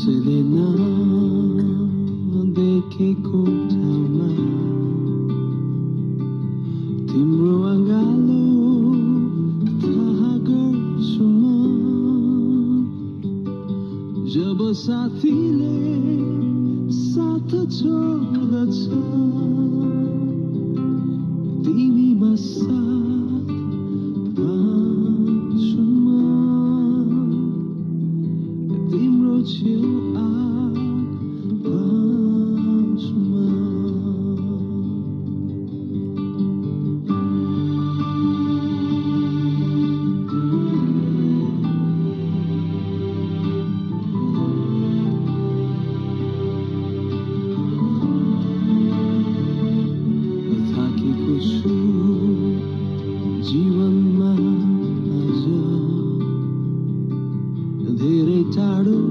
कसैले नदेखेको ठाउँमा तिम्रो अँगालो थाहा गर्छु म। जब साथीले साथ छोड्दछ तिमीमा साथ पाउँछु म। तिम्रो छेउ पाउँछु म। थाकेको छु जीवनमा आज धेरै टाढो